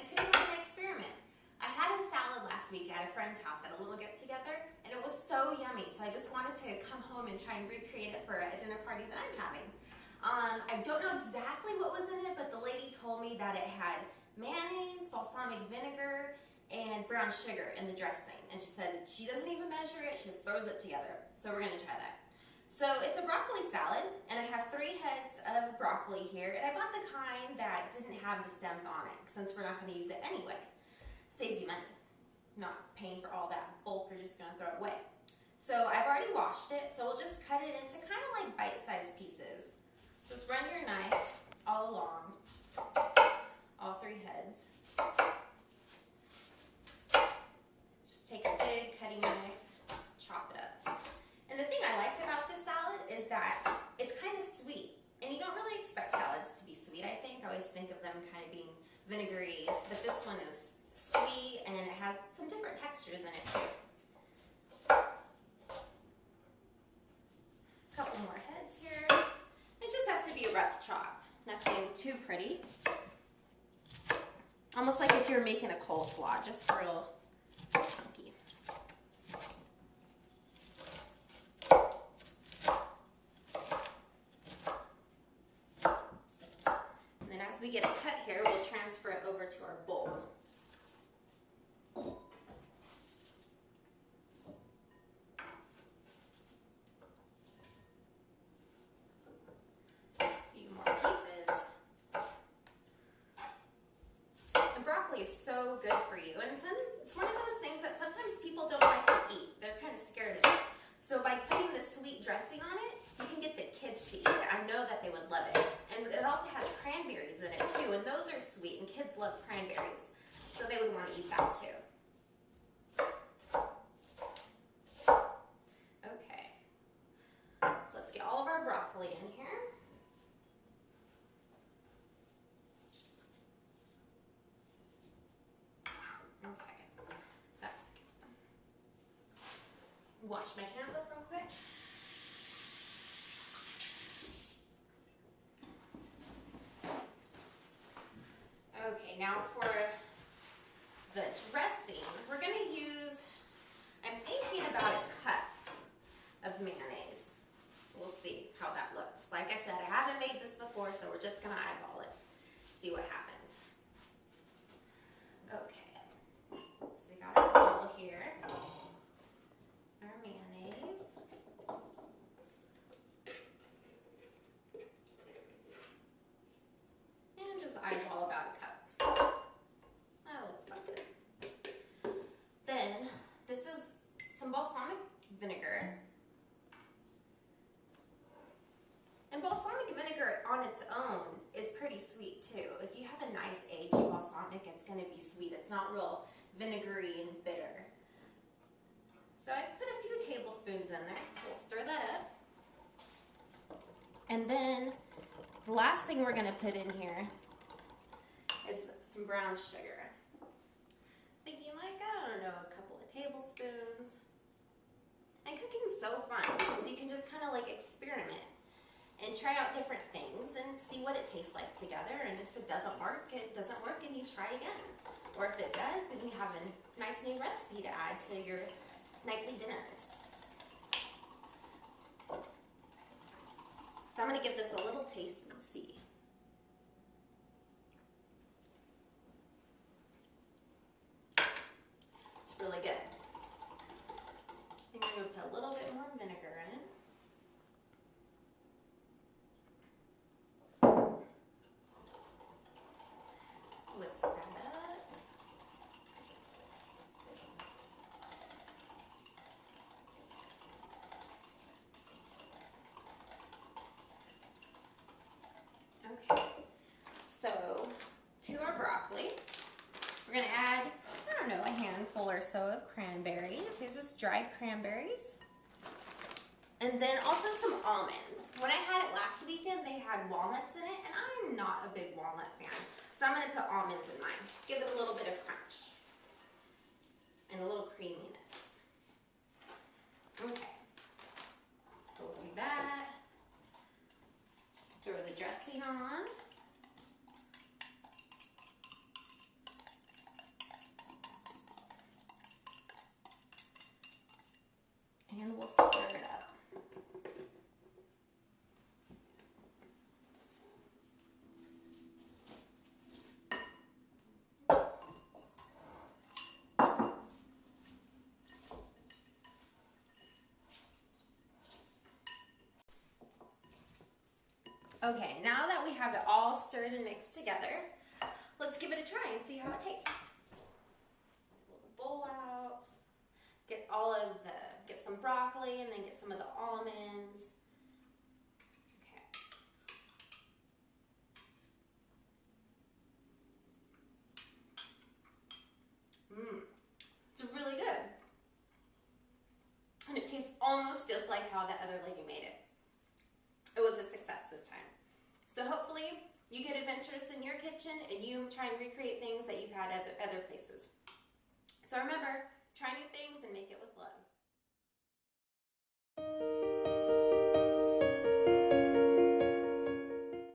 and today we're going to experiment. I had a salad last week at a friend's house at a little get-together, and it was so yummy, so I just wanted to come home and try and recreate it for a dinner party that I'm having. I don't know exactly what was in it, but the lady told me that it had mayonnaise, balsamic vinegar, and brown sugar in the dressing, and she said she doesn't even measure it, she just throws it together, so we're going to try that. So it's a broccoli salad, and I have 3 heads of broccoli here, and I bought the kind that didn't have the stems on it, since we're not going to use it anyway. Saves you money, not paying for all that bulk you're just going to throw it away. So I've already washed it, so we'll just cut it into kind of like bite-sized pieces. Just run your knife all along, all 3 heads. Just take a big cutting knife, chop it up. And the thing I liked about this salad is that it's kind of sweet. And you don't really expect salads to be sweet, I think. I always think of them kind of being vinegary, but this one is sweet and it has some different textures in it too. A couple more heads here. It just has to be a rough chop, nothing too pretty. Almost like if you're making a coleslaw, just real chunky. And then as we get it cut here, we'll transfer it over to our bowl. Is so good for you, and it's one of those things that sometimes people don't like to eat. They're kind of scared of it. So by putting the sweet dressing on it, you can get the kids to eat it. I know that they would love it. And it also has cranberries in it too, and those are sweet, and kids love cranberries. So they would want to eat that too. Okay. So let's get all of our broccoli in here. Wash my hands up real quick. Okay, now for the dressing, we're going to use, I'm thinking about a cup of mayonnaise. We'll see how that looks. Like I said, I haven't made this before, so we're just going to eyeball it, see what happens. Okay, so we got our bowl here. Eyeball about a cup. That looks about good. Then, this is some balsamic vinegar. And balsamic vinegar on its own is pretty sweet too. If you have a nice aged balsamic, it's going to be sweet. It's not real vinegary and bitter. So I put a few tablespoons in there. So we'll stir that up. And then, the last thing we're going to put in here is some brown sugar. Thinking like, I don't know, a couple of tablespoons. And cooking's so fun because you can just kind of like experiment and try out different things and see what it tastes like together. And if it doesn't work, it doesn't work and you try again. Or if it does, then you have a nice new recipe to add to your nightly dinners. So I'm going to give this a little taste and see. Really good. I think I'm going to put a little bit more vinegar in. Whisk that up. Okay. So, to our broccoli, we're going to add, I don't know, a handful or so of cranberries. These are just dried cranberries. And then also some almonds. When I had it last weekend, they had walnuts in it, and I'm not a big walnut fan. So I'm going to put almonds in mine. Give it a little bit of crunch. And a little creaminess. Okay. So we'll do that. Throw the dressing on. Okay, now that we have it all stirred and mixed together, let's give it a try and see how it tastes. Pull the bowl out, get some broccoli, and then get some of the almonds. Okay. It's really good. And it tastes almost just like how that other lady made it. It was a success this time. So hopefully you get adventurous in your kitchen and you try and recreate things that you've had at other places. So remember,